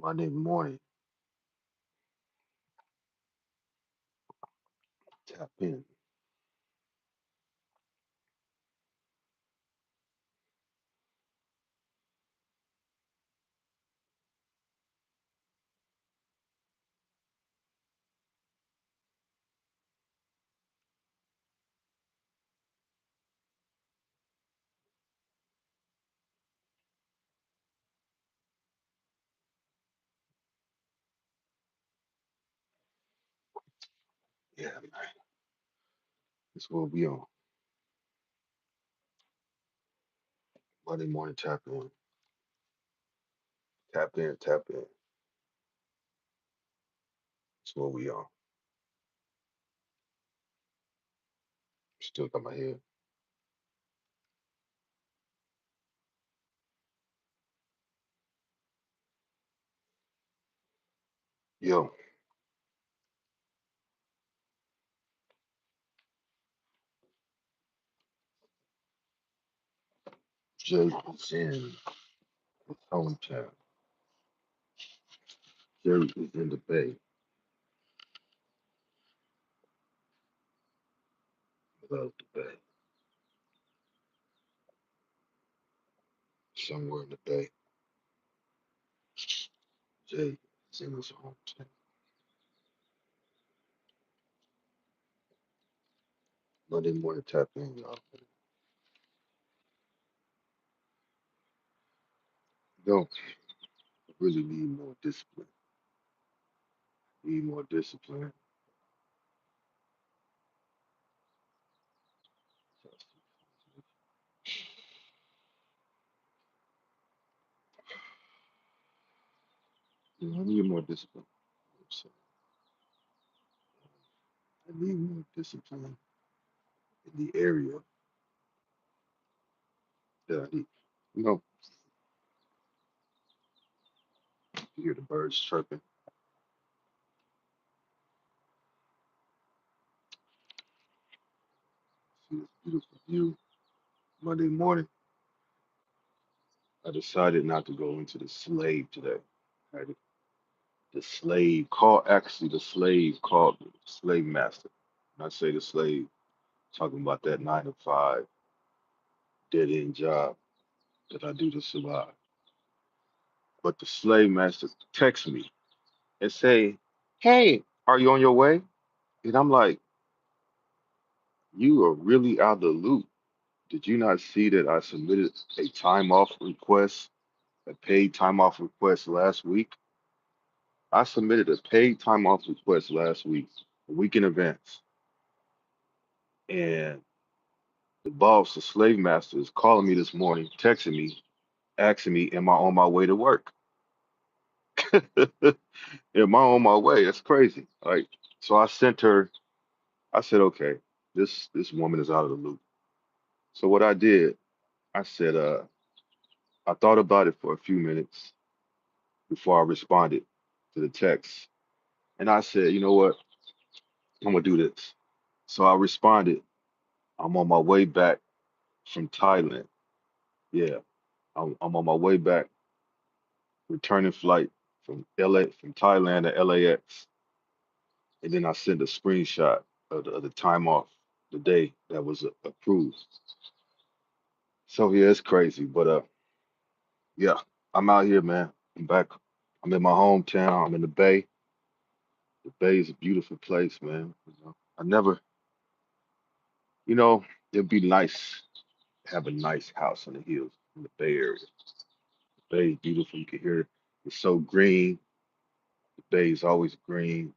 Monday morning, tap in. Yeah, man. That's what we on. Monday morning, tap in. Tap in, tap in. That's what we on. Still got my head. Yo, Jay is in his hometown. Jerry is in the Bay. Love the Bay. Somewhere in the Bay. Jay is in his hometown. Monday morning, tap in, y'all. Yo, I really need more discipline. Need more discipline. Yeah, I need more discipline. So I need more discipline in the area that I need. You know, you hear the birds chirping. See this beautiful view. Monday morning, I decided not to go into the slave today. I had the slave called, actually, the slave called me, slave master. When I say the slave, talking about that 9 to 5 dead end job that I do to survive. But the slave master texts me and say, "Hey, are you on your way?" And I'm like, "You are really out of the loop. Did you not see that I submitted a time off request, a paid time off request last week? I submitted a paid time off request last week, a week in advance. And the boss, the slave master, is calling me this morning, texting me, asking me, am I on my way to work? Am I on my way? That's crazy. Like, so I sent her, I said, okay, this woman is out of the loop. So what I did, I said, I thought about it for a few minutes before I responded to the text. And I said, you know what? I'm gonna do this. So I responded, I'm on my way back from Thailand. Yeah, I'm on my way back, returning flight from from Thailand to LAX. And then I sent a screenshot of the time off, the day that was approved. So yeah, it's crazy, but yeah, I'm out here, man. I'm back. I'm in my hometown. I'm in the Bay. The Bay is a beautiful place, man. I never, you know, it'd be nice to have a nice house on the hills in the Bay Area. The Bay is beautiful. You can hear it. It's so green. The Bay is always green.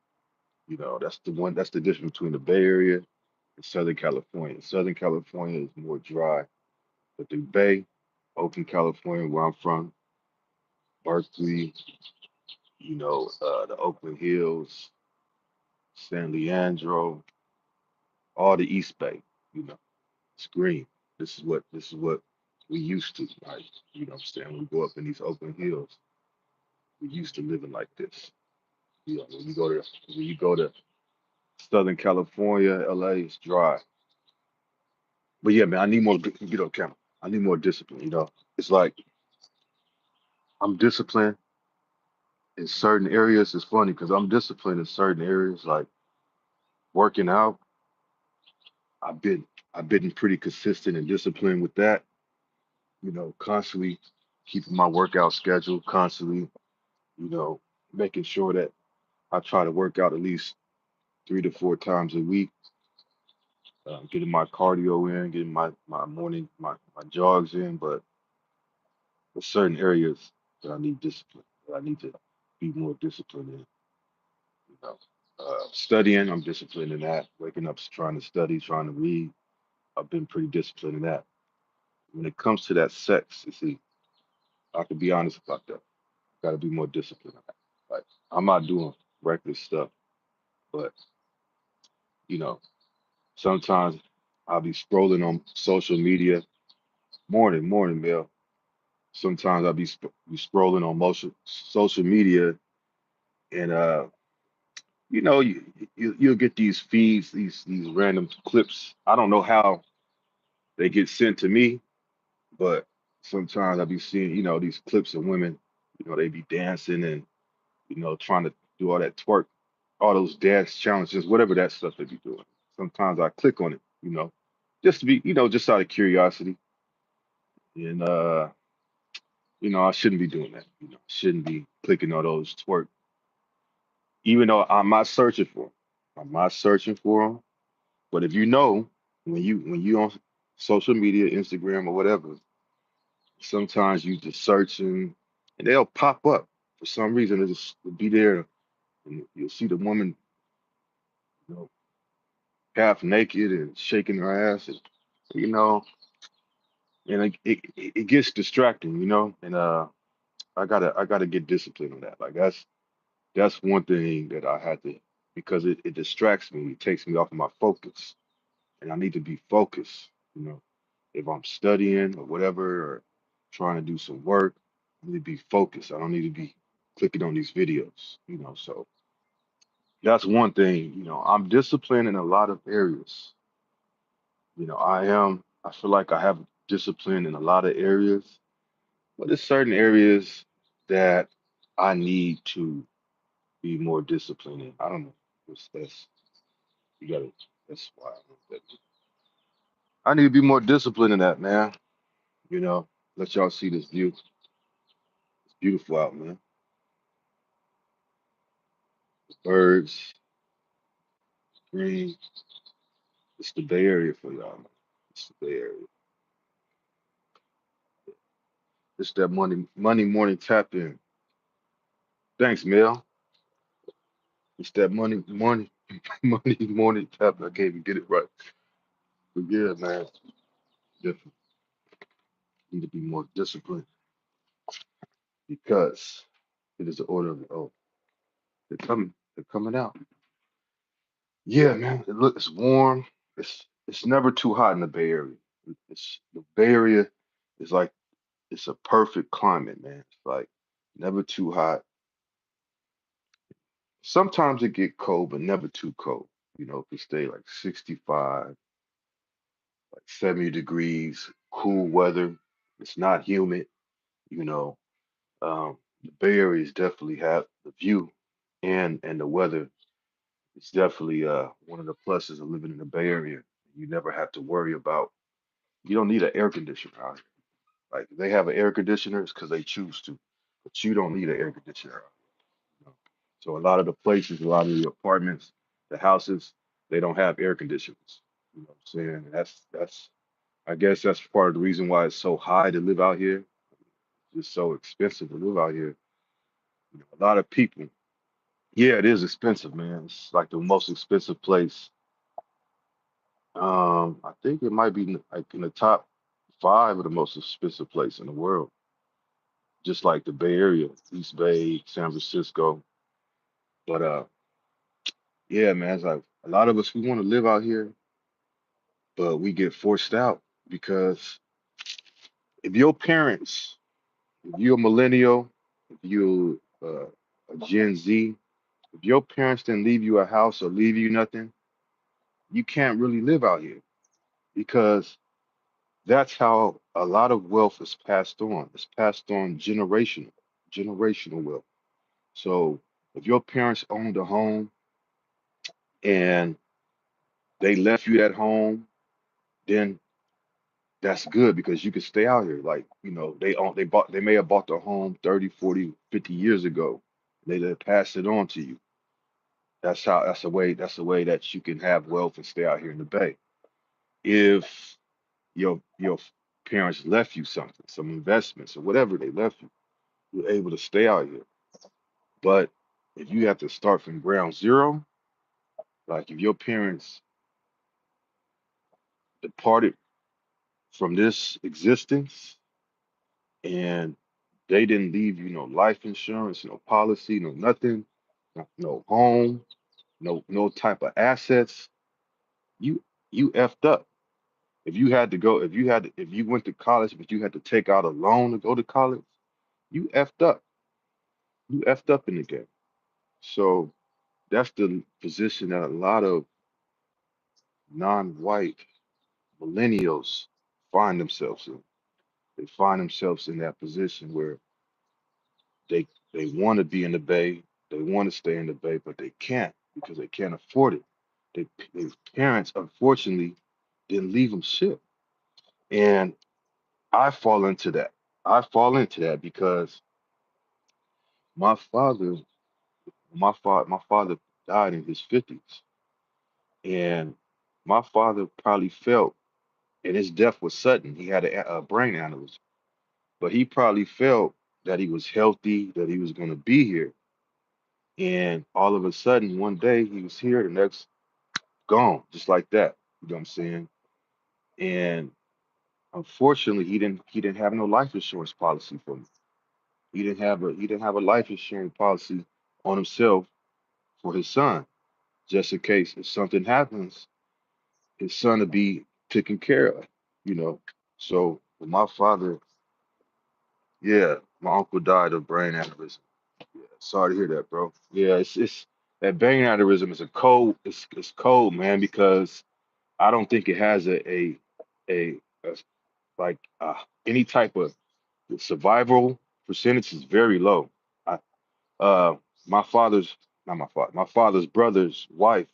You know, that's the one. That's the difference between the Bay Area and Southern California. Southern California is more dry, but the Bay, Oakland, California, where I'm from, Berkeley, the Oakland Hills, San Leandro, all the East Bay. You know, it's green. This is what we used to, like. You know what I'm saying? When we go up in these Oakland Hills, we used to living like this. You know, when you go to Southern California, LA, it's dry. But yeah, man, I need more. Get on camera. I need more discipline. You know, it's like I'm disciplined, in certain areas, it's funny because I'm disciplined in certain areas, like working out. I've been I've been pretty consistent and disciplined with that. Constantly keeping my workout schedule, constantly, you know, making sure that I try to work out at least 3 to 4 times a week, getting my cardio in, getting my morning my jogs in. But there's certain areas that I need discipline, that I need to be more disciplined in. You know, studying, I'm disciplined in that. Waking up, trying to study, trying to read, I've been pretty disciplined in that. When it comes to that sex, you see, I can be honest about that. Got to be more disciplined. Like I'm not doing reckless stuff, but you know, sometimes I'll be scrolling on social media, morning, Bill. Sometimes I'll be scrolling on social media, and you'll get these feeds, these random clips. I don't know how they get sent to me, but sometimes I'll be seeing, these clips of women, they be dancing and trying to do all that twerk, all those dance challenges, whatever that stuff they be doing. Sometimes I click on it, just to be, just out of curiosity. And I shouldn't be doing that. Shouldn't be clicking on those twerk, even though I'm not searching for them. I'm not searching for them. But if when you on social media, Instagram or whatever, sometimes you just searching and they'll pop up for some reason. It'll just be there, and you'll see the woman, you know, half naked and shaking her ass, and you know, and it gets distracting, and I gotta get disciplined on that. Like that's one thing that I had to, because it distracts me. It takes me off of my focus, and I need to be focused. You know, if I'm studying or whatever, or trying to do some work, I need to be focused. I don't need to be clicking on these videos. So that's one thing. I'm disciplined in a lot of areas. I feel like I have discipline in a lot of areas, but there's certain areas that I need to be more disciplined in. I don't know. You gotta, that's why I need to be more disciplined in that, man. You know, let y'all see this view. It's beautiful out, man. Birds, green. It's the Bay Area for y'all, man. It's the Bay Area. It's that money morning tap in. Thanks, Mel. It's that money morning tap. I can't even get it right. But yeah, man, definitely need to be more disciplined because it is the order of the oh, they're coming. They're coming out. Yeah, man. It's warm. It's never too hot in the Bay Area. It's the Bay Area is like it's a perfect climate, man. It's like never too hot. Sometimes it get cold, but never too cold. It can stay like 65, like 70 degrees, cool weather. It's not humid, you know. The Bay Area is definitely have the view and the weather. It's definitely one of the pluses of living in the Bay Area. You never have to worry about, you don't need an air conditioner out here. Like they have an air conditioner, it's because they choose to, but you don't need an air conditioner out here. So a lot of the places, a lot of the apartments, the houses, they don't have air conditioners. You know what I'm saying? That's I guess that's part of the reason why it's so high to live out here. It's so expensive to live out here. A lot of people. Yeah, it is expensive, man. It's like the most expensive place. I think it might be like in the top five of the most expensive place in the world. Just like the Bay Area, East Bay, San Francisco. But yeah, man, it's like a lot of us we want to live out here, but we get forced out because if your parents, if you're a millennial, if you're a Gen Z, if your parents didn't leave you a house or leave you nothing, you can't really live out here because that's how a lot of wealth is passed on. It's passed on generational wealth. So if your parents owned a home and they left you at home, then that's good because you can stay out here. Like, they may have bought the home 30, 40, 50 years ago. They passed it on to you. That's the way that you can have wealth and stay out here in the Bay. If your parents left you something, some investments or whatever they left you, you're able to stay out here. But if you have to start from ground zero, like if your parents departed from this existence and they didn't leave you no life insurance, no policy, no nothing, no home, no type of assets, you you effed up. If you went to college but you had to take out a loan to go to college, you effed up. You effed up in the game. So that's the position that a lot of non-white millennials find themselves in. They find themselves in that position where they want to be in the Bay, they want to stay in the Bay, but they can't because they can't afford it. Their parents, unfortunately, didn't leave them shit. And I fall into that. I fall into that because my father, my father died in his 50s, and my father probably felt, and his death was sudden. He had a brain aneurysm, but he probably felt that he was healthy, that he was going to be here. And all of a sudden, one day he was here, the next gone, just like that. You know what I'm saying? And unfortunately, he didn't have no life insurance policy for me. He didn't have a life insurance policy on himself for his son, just in case if something happens, his son will be taken care of. You know. So with my father, yeah, my uncle died of brain aneurysm. Yeah, sorry to hear that, bro. Yeah, it's that brain aneurysm is a cold. It's cold, man, because I don't think it has a like any type of survival percentage is very low. I my father's not my father, my father's brother's wife,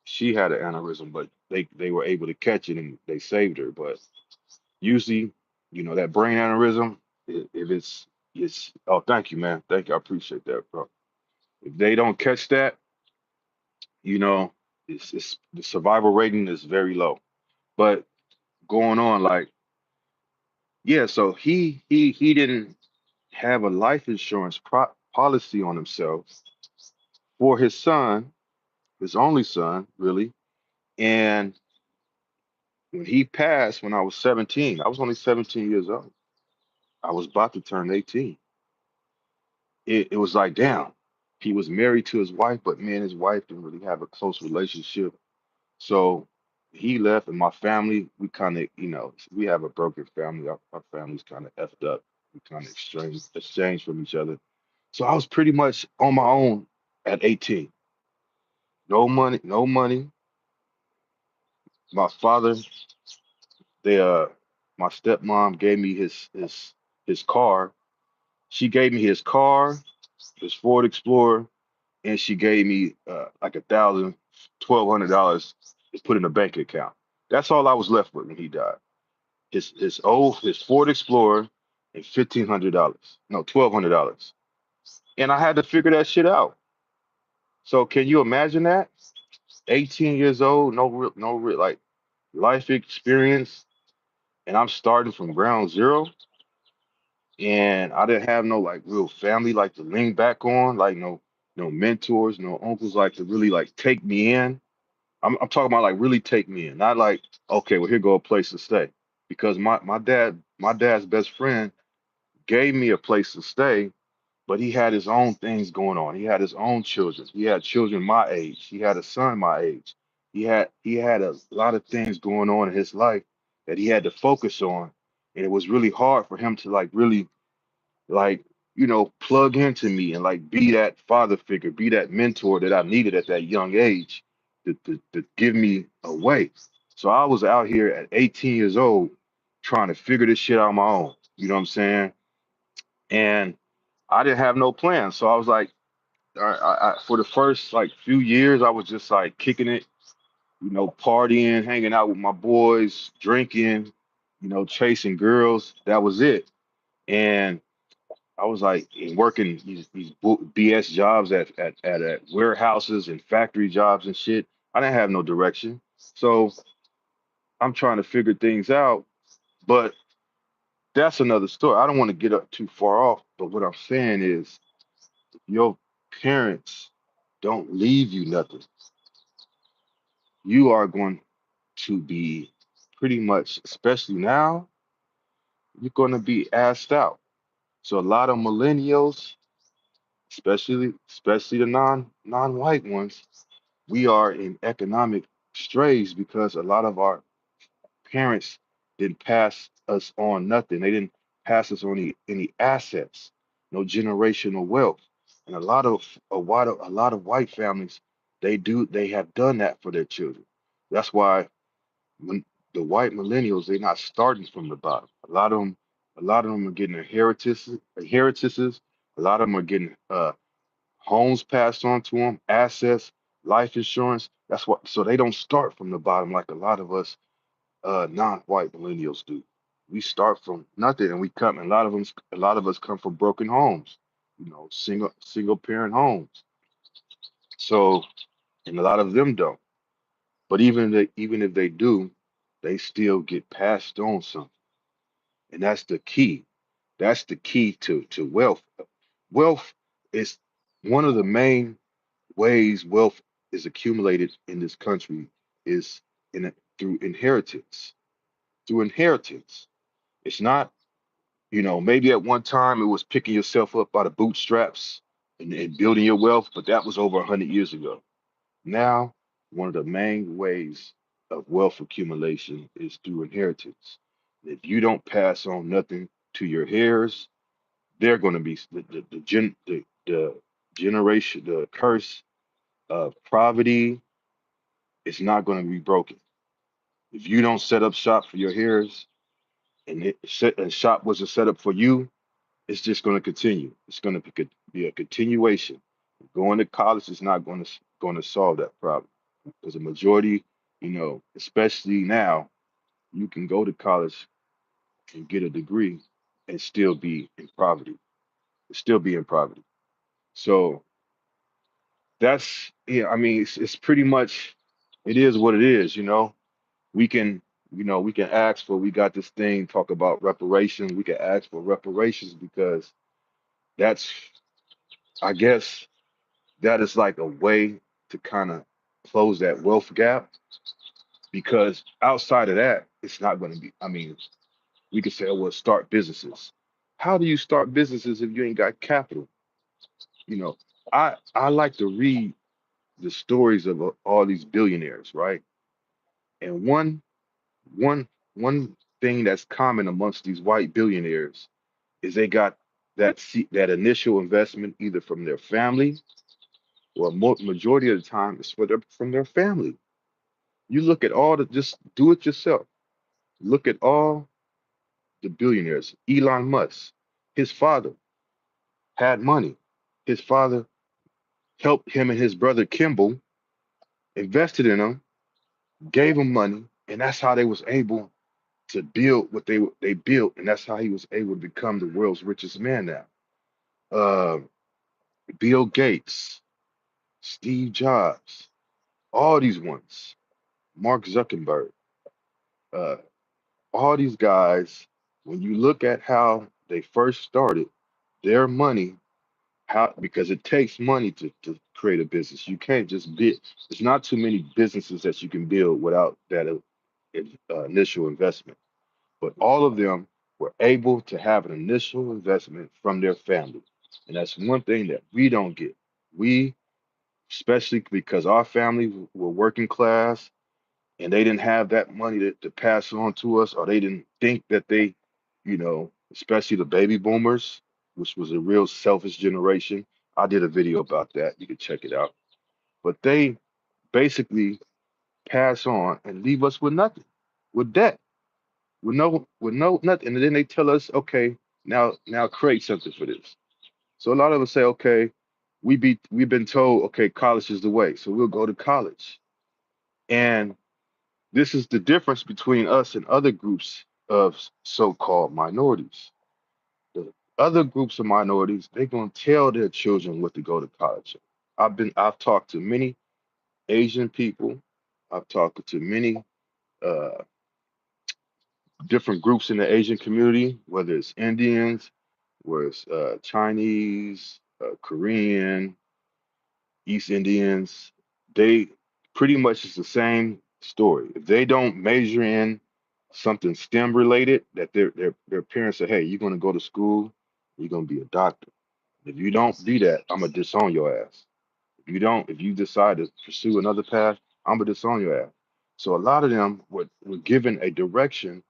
she had an aneurysm, but they were able to catch it and they saved her. But usually, that brain aneurysm, if it's oh thank you, man. Thank you. I appreciate that, bro. If they don't catch that, you know, it's the survival rating is very low. But going on, like, yeah, so he didn't have a life insurance policy on himself for his son, his only son, really. And when he passed when I was 17, I was only 17 years old. I was about to turn 18. It was like, damn, he was married to his wife, but me and his wife didn't really have a close relationship. So he left, and my family, we kind of, we have a broken family. Our family's kind of effed up. We kind of exchange from each other. So I was pretty much on my own at 18. No money, no money. My father, they my stepmom gave me his car. She gave me his car, his Ford Explorer, and she gave me like $1,200 to put in a bank account. That's all I was left with when he died. His Ford Explorer and $1,500. No, $1,200. And I had to figure that shit out. So can you imagine that? 18 years old, no real like life experience, and I'm starting from ground zero, and I didn't have no like real family like to lean back on, like no mentors, no uncles like to really like take me in. I'm talking about like really take me in, not like okay, well here go a place to stay, because my dad's best friend gave me a place to stay, but he had his own things going on. He had his own children. He had children my age. He had a son my age. He had a lot of things going on in his life that he had to focus on, and it was really hard for him to like really like plug into me and like be that father figure, be that mentor that I needed at that young age to give me a way. So I was out here at 18 years old trying to figure this shit out on my own. You know what I'm saying? And I didn't have no plan. So I was like, For the first like few years, I was just like kicking it, partying, hanging out with my boys, drinking, chasing girls. That was it. And I was like working these BS jobs at warehouses and factory jobs and shit. I didn't have no direction. So I'm trying to figure things out, but that's another story. I don't want to get up too far off, but what I'm saying is your parents don't leave you nothing. You are going to be pretty much, especially now, you're going to be asked out. So a lot of millennials, especially the non-white ones, we are in economic strays because a lot of our parents didn't pass us on nothing. They didn't pass us on any assets, no generational wealth. And a lot of white families, they have done that for their children. That's why when the white millennials, they're not starting from the bottom. A lot of them are getting inheritances. A lot of them are getting homes passed on to them, assets, life insurance. That's what, so they don't start from the bottom like a lot of us non-white millennials do. We start from nothing, and we come. And a lot of us come from broken homes, single parent homes. So, and a lot of them don't. But even if they do, they still get passed on something, and that's the key. That's the key to wealth. Wealth is one of the main ways wealth is accumulated in this country is through inheritance. Through inheritance. It's not, maybe at one time it was picking yourself up by the bootstraps and building your wealth, but that was over 100 years ago. Now, one of the main ways of wealth accumulation is through inheritance. If you don't pass on nothing to your heirs, they're going to be the generation, the curse of poverty is not going to be broken. If you don't set up shop for your heirs, and shop wasn't set up for you, it's just going to continue. It's going to be a continuation. Going to college is not going to solve that problem because the majority, especially now, you can go to college and get a degree and still be in poverty. Still be in poverty. So that's, yeah. I mean, it's pretty much it is what it is. We can we can ask for, we got this thing talk about reparations. We can ask for reparations because that's, I guess, that is like a way to kind of close that wealth gap, because outside of that, it's not going to be. I mean, we could say, oh, well, start businesses. How do you start businesses if you ain't got capital? You know, I like to read the stories of all these billionaires, right? And one one thing that's common amongst these white billionaires is they got that initial investment either from their family, or majority of the time it's from their family. You look at all the, just do it yourself. Look at all the billionaires. Elon Musk, his father had money. His father helped him and his brother Kimball, invested in him, gave him money, and that's how they was able to build what they built, and that's how he was able to become the world's richest man now. Uh, Bill Gates, Steve Jobs, all these ones, Mark Zuckerberg, uh, all these guys, when you look at how they first started, their money, how, because it takes money to create a business. You can't just build. There's not too many businesses that you can build without that initial investment. But all of them were able to have an initial investment from their family, and that's one thing that we don't get. We, especially because our family were working class, and they didn't have that money to pass on to us, or they didn't think that especially the baby boomers, which was a real selfish generation. I did a video about that. You can check it out. But they basically pass on and leave us with nothing, with debt, with no nothing. And then they tell us, okay, now create something for this. So a lot of us say, okay, we've been told, okay, college is the way, so we'll go to college. And this is the difference between us and other groups of so-called minorities. The other groups of minorities, they're gonna tell their children what to go to college. I've talked to many Asian people. I've talked to many uh, different groups in the Asian community, whether it's Indians, whether it's Chinese, Korean, East Indians. They pretty much it's the same story. If they don't major in something STEM related, that their parents say, hey, you're gonna go to school, you're gonna be a doctor. If you don't do that, I'm gonna disown your ass. If you decide to pursue another path, I'm gonna disown your ass. So a lot of them were given a direction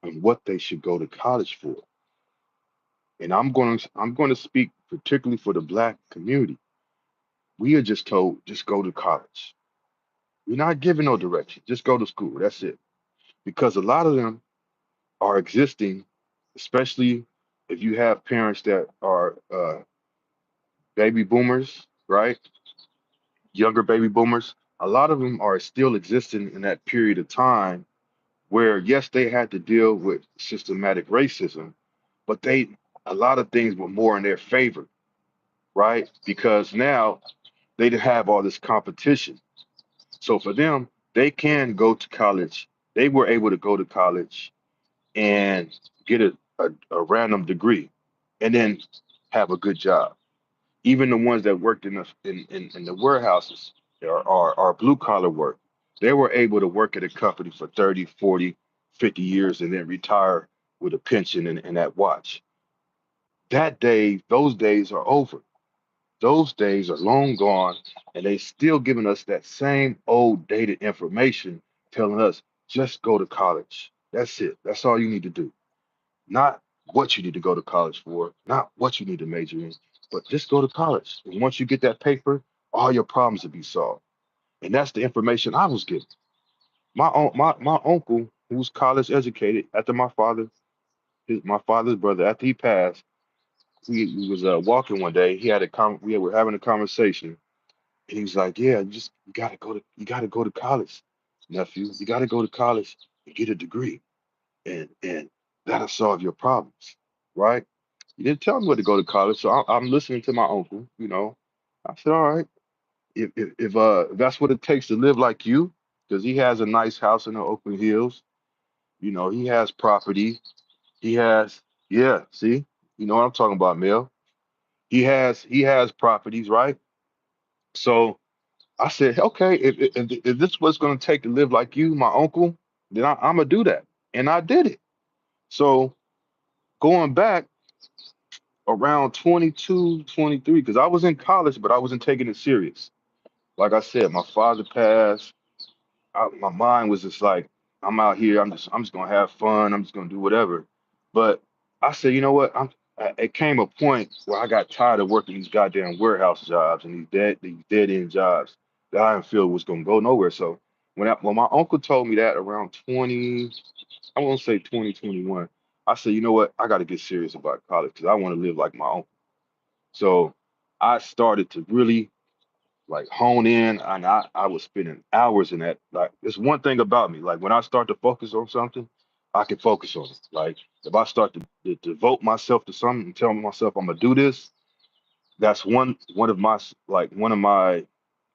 on what they should go to college for. And I'm going to speak particularly for the black community. We are just told just go to college. We're not given no direction. Just go to school. That's it. Because a lot of them are existing, especially if you have parents that are baby boomers, right? Younger baby boomers. A lot of them are still existing in that period of time where, yes, they had to deal with systematic racism, but a lot of things were more in their favor, right? Because now they didn't have all this competition. So for them, they can go to college. They were able to go to college and get a random degree and then have a good job. Even the ones that worked in the warehouses are blue collar work. They were able to work at a company for 30, 40, 50 years and then retire with a pension and that watch. Those days are over. Those days are long gone, and they still giving us that same old dated information, telling us just go to college. That's it. That's all you need to do. Not what you need to go to college for, not what you need to major in, but just go to college. And once you get that paper, all your problems will be solved. And that's the information I was given. My uncle, who was college educated, after my father's brother, after he passed, we was walking one day. We were having a conversation. And he's like, yeah, you gotta go to college, nephew. You gotta go to college and get a degree. And that'll solve your problems. Right? He didn't tell me where to go to college. So I'm listening to my uncle, you know. I said, all right, if that's what it takes to live like you, because he has a nice house in the Oakland Hills, you know, he has property. He has, yeah, see, you know what I'm talking about, Mel. He has properties, right? So I said, okay, if this was going to take to live like you, my uncle, then I'm going to do that. And I did it. So going back around 22, 23, because I was in college, but I wasn't taking it serious. Like I said, my father passed. My mind was just like, I'm out here. I'm just gonna have fun. I'm just gonna do whatever. But I said, you know what? It came a point where I got tired of working these goddamn warehouse jobs and these dead end jobs that I didn't feel was gonna go nowhere. So when my uncle told me that around 20, I won't say 2021, I said, you know what? I got to get serious about college because I want to live like my uncle. So I started to really like hone in and I was spending hours in that. Like there's one thing about me, like when I start to focus on something, I can focus on it. Like if I start to devote myself to something and tell myself I'm gonna do this, that's one of my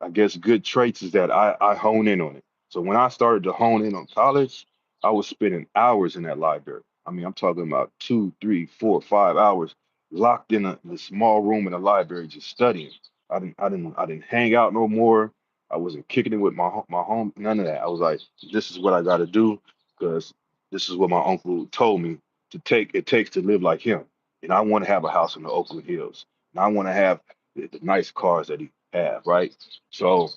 I guess good traits is that I hone in on it. So when I started to hone in on college, I was spending hours in that library. I mean, I'm talking about 2, 3, 4, 5 hours locked in the small room in the library just studying. I didn't hang out no more. I wasn't kicking it with my home, none of that. I was like, this is what I got to do because this is what my uncle told me it takes to live like him. And I want to have a house in the Oakland Hills. And I want to have the nice cars that he have, right? So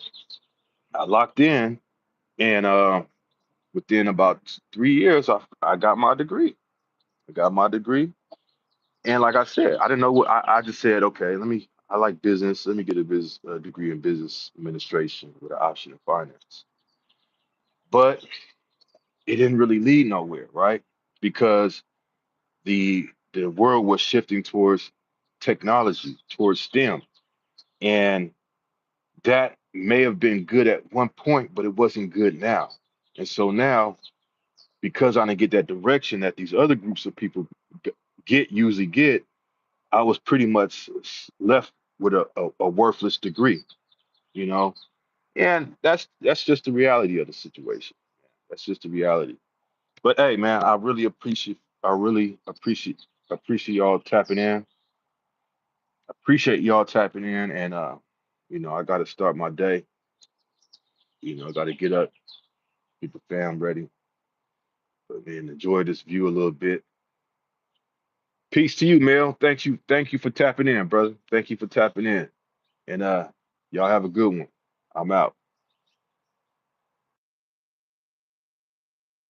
I locked in, and within about 3 years, I got my degree. I got my degree, and like I said, I didn't know what I just said. Okay, I like business. Let me get a business degree in business administration with an option in finance. But it didn't really lead nowhere, right? Because the world was shifting towards technology, towards STEM. And that may have been good at one point, but it wasn't good now. And so now, because I didn't get that direction that these other groups of people usually get, I was pretty much left with a worthless degree, you know. And that's just the reality of the situation. That's just the reality. But hey, man, I really appreciate y'all tapping in. Appreciate y'all tapping in, and I got to start my day. I got to get up, get the fam ready, but man, enjoy this view a little bit. Peace to you, Mel. Thank you for tapping in, brother. Thank you for tapping in, and y'all have a good one. I'm out.